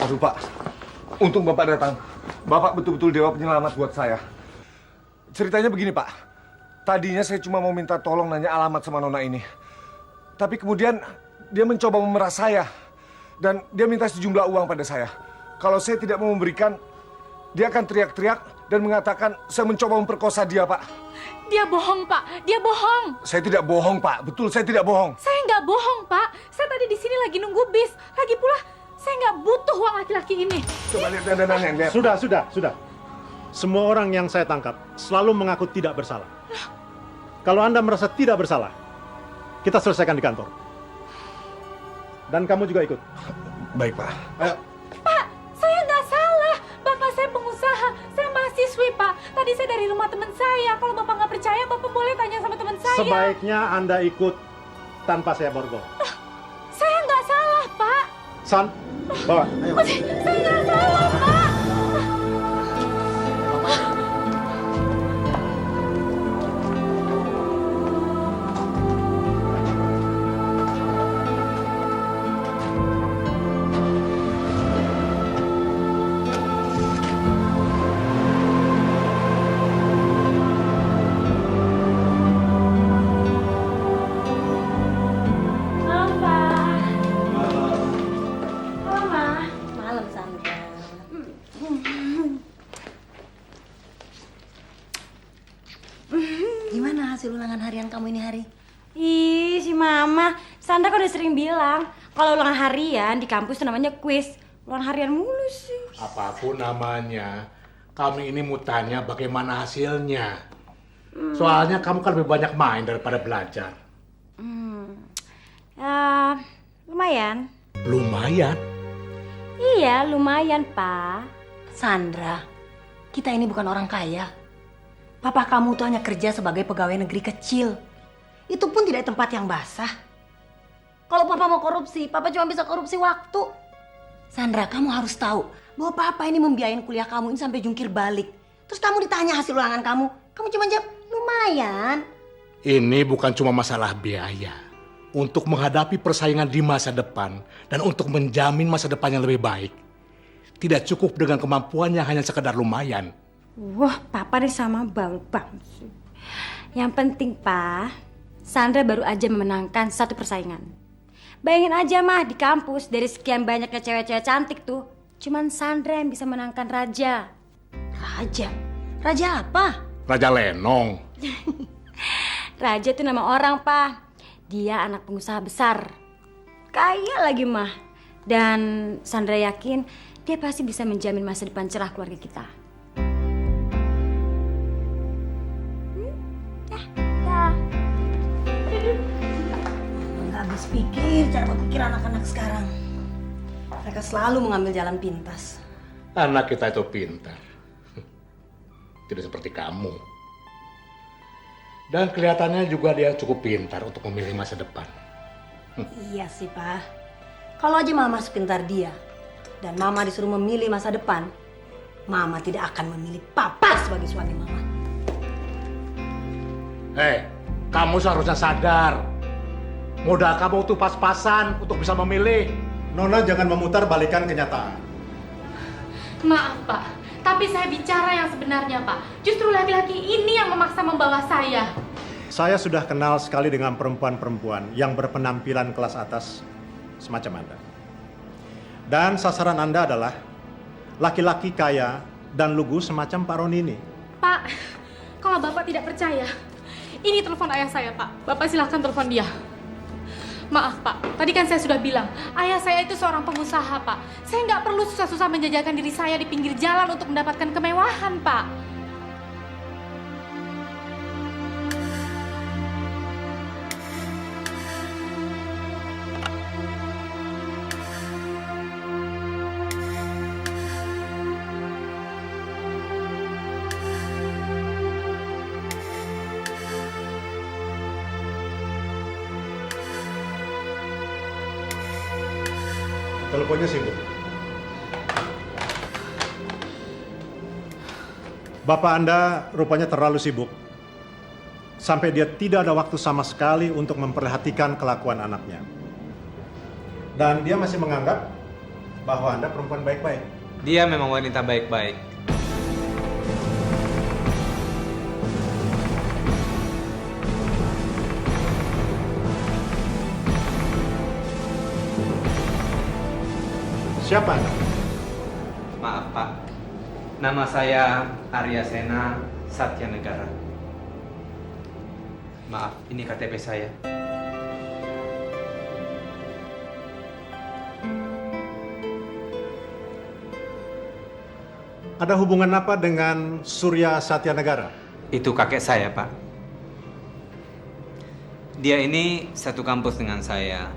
Aduh Pak, untung Bapak datang. Bapak betul-betul dewa penyelamat buat saya. Ceritanya begini Pak, tadinya saya cuma mau minta tolong nanya alamat sama nona ini. Tapi kemudian dia mencoba memeras saya. Dan dia minta sejumlah uang pada saya. Kalau saya tidak mau memberikan, dia akan teriak-teriak dan mengatakan saya mencoba memperkosa dia Pak. Dia bohong Pak, dia bohong. Saya tidak bohong Pak, betul saya tidak bohong. Saya nggak bohong Pak, saya tadi di sini lagi nunggu bis. Lagi pula saya nggak butuh uang laki-laki ini. Coba lihat dandanannya, lihat. Sudah. Semua orang yang saya tangkap selalu mengaku tidak bersalah. Kalau Anda merasa tidak bersalah, kita selesaikan di kantor. Dan kamu juga ikut. Baik Pak. Ayo. Pak, saya nggak salah. Bapak saya pengusaha, saya mahasiswi Pak. Tadi saya dari rumah teman saya. Kalau Bapak nggak percaya, Bapak boleh tanya sama teman saya. Sebaiknya Anda ikut tanpa saya borgol. Saya nggak salah Pak. San, bawa. Ayo. Saya nggak salah Pak. Gimana hasil ulangan harian kamu ini hari? Ih, si Mama. Sandra kan udah sering bilang kalau ulangan harian di kampus itu namanya kuis. Ulangan harian mulu sih. Apapun namanya, kami ini mau tanya bagaimana hasilnya. Soalnya kamu kan lebih banyak main daripada belajar. Lumayan. Lumayan? Iya, lumayan, Pak. Sandra, kita ini bukan orang kaya. Papa kamu tuh hanya kerja sebagai pegawai negeri kecil. Itu pun tidak di tempat yang basah. Kalau papa mau korupsi, papa cuma bisa korupsi waktu. Sandra, kamu harus tahu bahwa papa ini membiayain kuliah kamu ini sampai jungkir balik. Terus kamu ditanya hasil ulangan kamu cuma jawab lumayan. Ini bukan cuma masalah biaya. Untuk menghadapi persaingan di masa depan dan untuk menjamin masa depan yang lebih baik. Tidak cukup dengan kemampuan yang hanya sekedar lumayan. Wah, Papa nih sama bang sih. Yang penting, Pak, Sandra baru aja memenangkan satu persaingan. Bayangin aja, Mah, di kampus dari sekian banyaknya cewek-cewek cantik tuh, cuman Sandra yang bisa menangkan Raja. Raja? Raja apa? Raja Lenong. Raja itu nama orang, Pak. Dia anak pengusaha besar. Kaya lagi, Mah. Dan Sandra yakin dia pasti bisa menjamin masa depan cerah keluarga kita. Nggak habis pikir cara berpikir anak-anak sekarang. Mereka selalu mengambil jalan pintas. Anak kita itu pintar. Tidak seperti kamu. Dan kelihatannya juga dia cukup pintar untuk memilih masa depan. Iya sih, Pak. Kalau aja Mama sepintar dia dan Mama disuruh memilih masa depan, Mama tidak akan memilih Papa sebagai suami Mama. Hei, kamu seharusnya sadar. Modal kamu tuh pas-pasan untuk bisa memilih. Nona jangan memutar balikan kenyataan. Maaf Pak, tapi saya bicara yang sebenarnya Pak. Justru laki-laki ini yang memaksa membawa saya. Saya sudah kenal sekali dengan perempuan-perempuan yang berpenampilan kelas atas semacam Anda. Dan sasaran Anda adalah laki-laki kaya dan lugu semacam Pak Roni ini. Pak, kalau Bapak tidak percaya, ini telepon ayah saya Pak. Bapak silahkan telepon dia. Maaf Pak, tadi kan saya sudah bilang, ayah saya itu seorang pengusaha Pak. Saya nggak perlu susah-susah menjajakan diri saya di pinggir jalan untuk mendapatkan kemewahan Pak. Teleponnya sibuk. Bapak Anda rupanya terlalu sibuk. Sampai dia tidak ada waktu sama sekali untuk memperhatikan kelakuan anaknya. Dan dia masih menganggap bahwa Anda perempuan baik-baik. Dia memang wanita baik-baik. Siapa Anda? Maaf Pak, nama saya Arya Sena Satya Negara. Maaf, ini KTP saya. Ada hubungan apa dengan Surya Satya Negara? Itu kakek saya, Pak. Dia ini satu kampus dengan saya.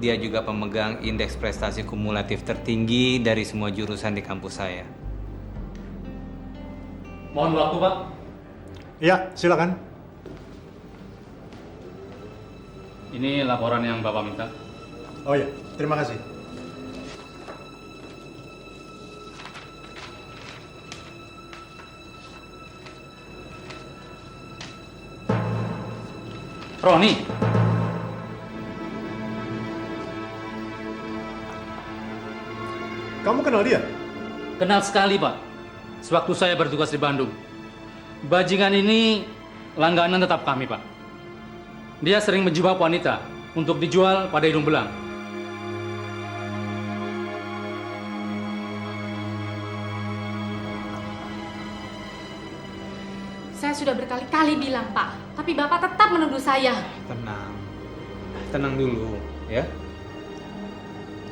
Dia juga pemegang indeks prestasi kumulatif tertinggi dari semua jurusan di kampus saya. Mohon waktu, Pak. Ya, silakan. Ini laporan yang Bapak minta. Oh ya, terima kasih. Roni, Kamu kenal dia? kenal sekali, Pak. Sewaktu saya bertugas di Bandung. Bajingan ini langganan tetap kami, Pak. Dia sering menjebak wanita untuk dijual pada hidung belang. Saya sudah berkali-kali bilang, Pak. Tapi Bapak tetap menuduh saya. Tenang. Tenang dulu, ya.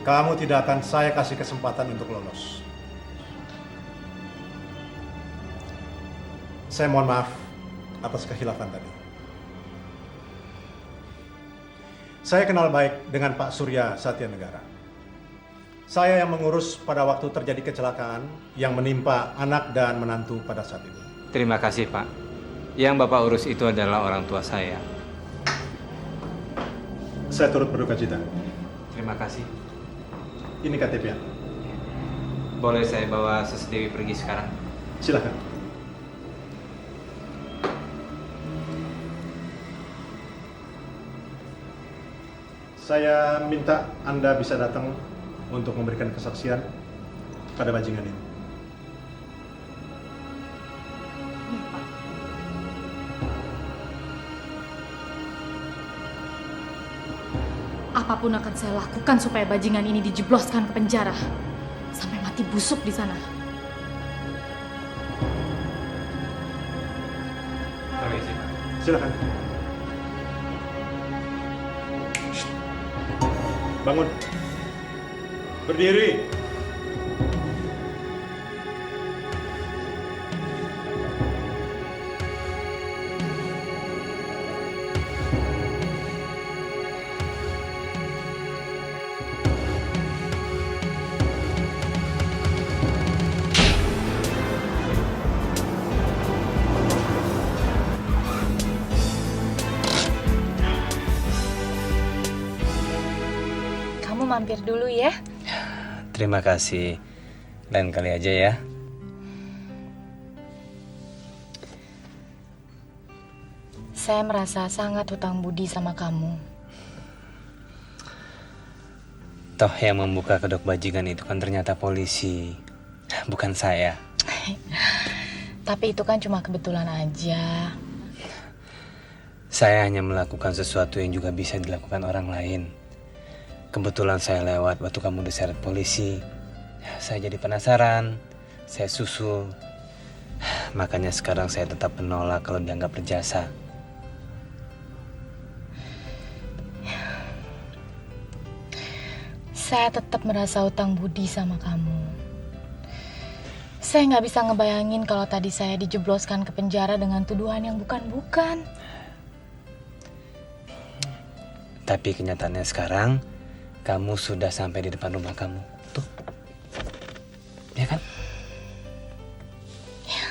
Kamu tidak akan saya kasih kesempatan untuk lolos. Saya mohon maaf atas kehilafan tadi. Saya kenal baik dengan Pak Surya Satya Negara. Saya yang mengurus pada waktu terjadi kecelakaan yang menimpa anak dan menantu pada saat itu. Terima kasih, Pak. Yang Bapak urus itu adalah orang tua saya. Saya turut berduka cita. Terima kasih. Ini KTP-nya. Boleh saya bawa Sesedewi pergi sekarang? Silakan. Saya minta Anda bisa datang untuk memberikan kesaksian pada bajingan ini. Apapun akan saya lakukan supaya bajingan ini dijebloskan ke penjara. Sampai mati busuk di sana. Permisi, Pak. Silakan. Bangun. Berdiri. Mampir dulu ya. Terima kasih. Lain kali aja ya. Saya merasa sangat hutang budi sama kamu. Toh yang membuka kedok bajingan itu kan ternyata polisi, bukan saya. Tapi itu kan cuma kebetulan aja. Saya hanya melakukan sesuatu yang juga bisa dilakukan orang lain. Kebetulan saya lewat waktu kamu diseret polisi. Saya jadi penasaran. Saya susul. Makanya sekarang saya tetap menolak kalau dianggap berjasa. Saya tetap merasa hutang budi sama kamu. Saya nggak bisa ngebayangin kalau tadi saya dijebloskan ke penjara dengan tuduhan yang bukan-bukan. Tapi kenyataannya sekarang, kamu sudah sampai di depan rumah kamu. Tuh. Ya kan? Ya.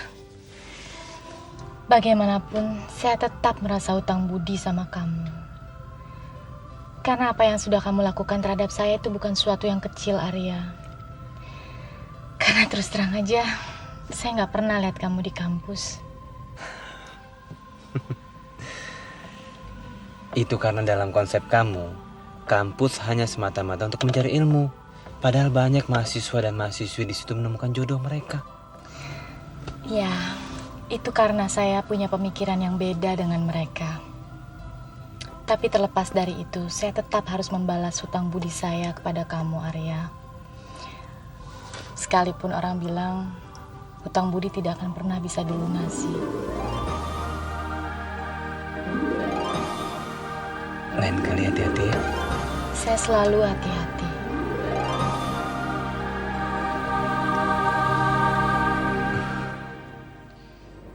Bagaimanapun, saya tetap merasa hutang budi sama kamu. Karena apa yang sudah kamu lakukan terhadap saya itu bukan sesuatu yang kecil, Arya. Karena terus terang aja, saya nggak pernah lihat kamu di kampus. Itu karena dalam konsep kamu, kampus hanya semata-mata untuk mencari ilmu. Padahal banyak mahasiswa dan mahasiswi di situ menemukan jodoh mereka. Ya, itu karena saya punya pemikiran yang beda dengan mereka. Tapi terlepas dari itu, saya tetap harus membalas hutang budi saya kepada kamu, Arya. Sekalipun orang bilang hutang budi tidak akan pernah bisa dilunasi. Lain kali hati-hati ya. Saya selalu hati-hati.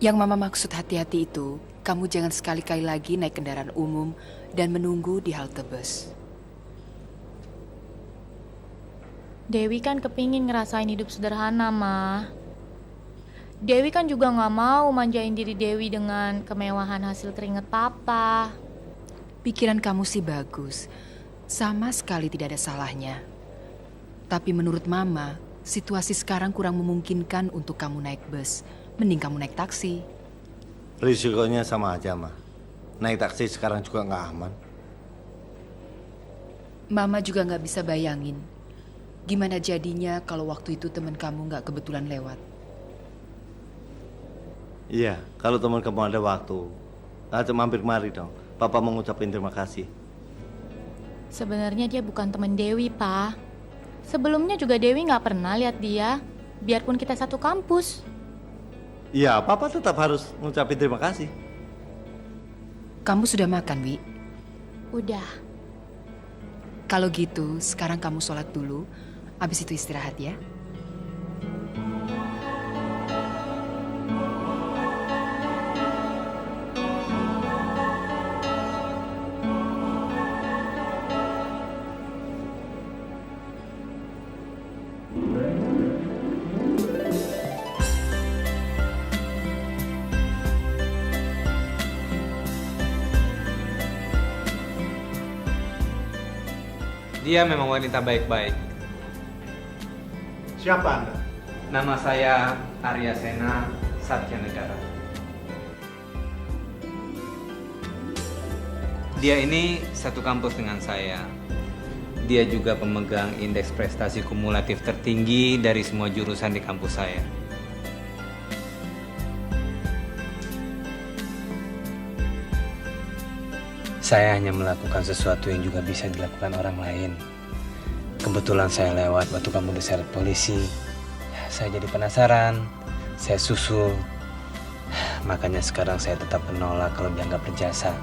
Yang Mama maksud hati-hati itu, kamu jangan sekali-kali lagi naik kendaraan umum dan menunggu di halte bus. Dewi kan kepingin ngerasain hidup sederhana, Ma. Dewi kan juga gak mau manjain diri Dewi dengan kemewahan hasil keringat Papa. Pikiran kamu sih bagus, sama sekali tidak ada salahnya. Tapi menurut Mama, situasi sekarang kurang memungkinkan untuk kamu naik bus. Mending kamu naik taksi. Risikonya sama aja, Ma. Naik taksi sekarang juga nggak aman. Mama juga nggak bisa bayangin gimana jadinya kalau waktu itu teman kamu nggak kebetulan lewat. Iya, kalau teman kamu ada waktu, ajak mampir mari dong. Papa mau ngucapin terima kasih. Sebenarnya dia bukan teman Dewi, Pa. Sebelumnya juga Dewi gak pernah lihat dia, biarpun kita satu kampus. Iya, Papa tetap harus ngucapin terima kasih. Kamu sudah makan, Wi? Udah. Kalau gitu, sekarang kamu sholat dulu, habis itu istirahat ya. Dia memang wanita baik-baik. Siapa Anda? Nama saya Arya Sena Satya Negara. Dia ini satu kampus dengan saya. Dia juga pemegang indeks prestasi kumulatif tertinggi dari semua jurusan di kampus saya. Saya hanya melakukan sesuatu yang juga bisa dilakukan orang lain. Kebetulan saya lewat waktu kamu diseret polisi. Saya jadi penasaran, saya susul. Makanya sekarang saya tetap menolak kalau dianggap berjasa.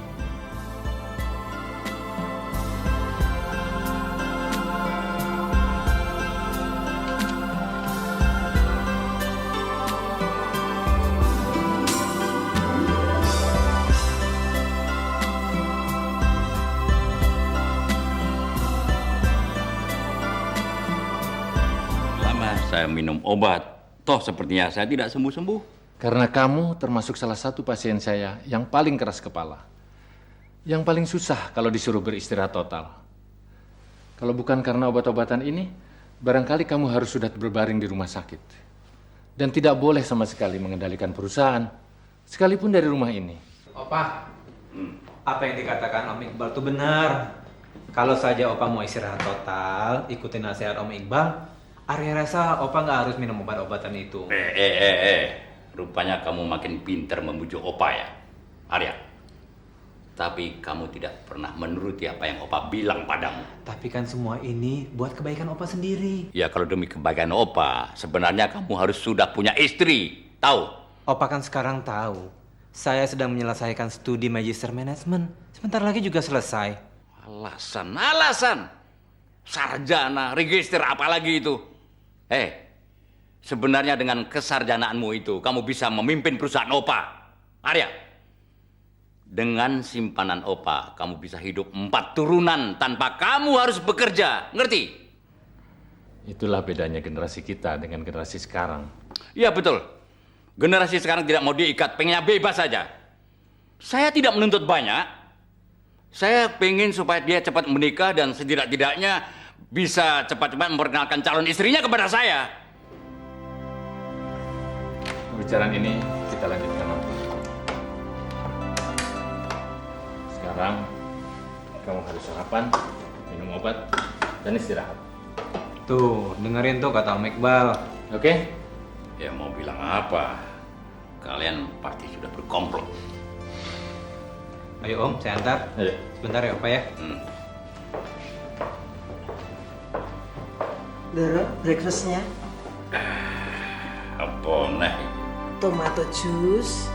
Saya minum obat, toh sepertinya saya tidak sembuh-sembuh. Karena kamu termasuk salah satu pasien saya yang paling keras kepala. Yang paling susah kalau disuruh beristirahat total. Kalau bukan karena obat-obatan ini, barangkali kamu harus sudah berbaring di rumah sakit. Dan tidak boleh sama sekali mengendalikan perusahaan, sekalipun dari rumah ini. Opa, apa yang dikatakan Om Iqbal itu benar. Kalau saja Opa mau istirahat total, ikutin nasihat Om Iqbal, Arya rasa Opa nggak harus minum obat-obatan itu. Rupanya kamu makin pintar membujuk Opa ya, Arya. Tapi kamu tidak pernah menuruti apa yang Opa bilang padamu. Tapi kan semua ini buat kebaikan Opa sendiri. Ya kalau demi kebaikan Opa, sebenarnya kamu harus sudah punya istri, tahu? Opa kan sekarang tahu. Saya sedang menyelesaikan studi Magister Management. Sebentar lagi juga selesai. Alasan. Sarjana, register apalagi itu? Sebenarnya dengan kesarjanaanmu itu, kamu bisa memimpin perusahaan Opa. Arya, dengan simpanan Opa, kamu bisa hidup 4 turunan tanpa kamu harus bekerja. Ngerti? Itulah bedanya generasi kita dengan generasi sekarang. Iya betul. Generasi sekarang tidak mau diikat, pengennya bebas saja. Saya tidak menuntut banyak. Saya pengen supaya dia cepat menikah dan setidak-tidaknya bisa cepat-cepat memperkenalkan calon istrinya kepada saya. Pembicaraan ini kita lanjutkan nanti. Sekarang kamu harus sarapan, minum obat, dan istirahat. Tuh, dengerin tuh kata Om Iqbal. Oke? Ya mau bilang apa? Kalian pasti sudah berkomplot. Ayo Om, saya antar. Ayo. Sebentar ya, Opa ya. Doro, breakfastnya Apa nih? tomato juice,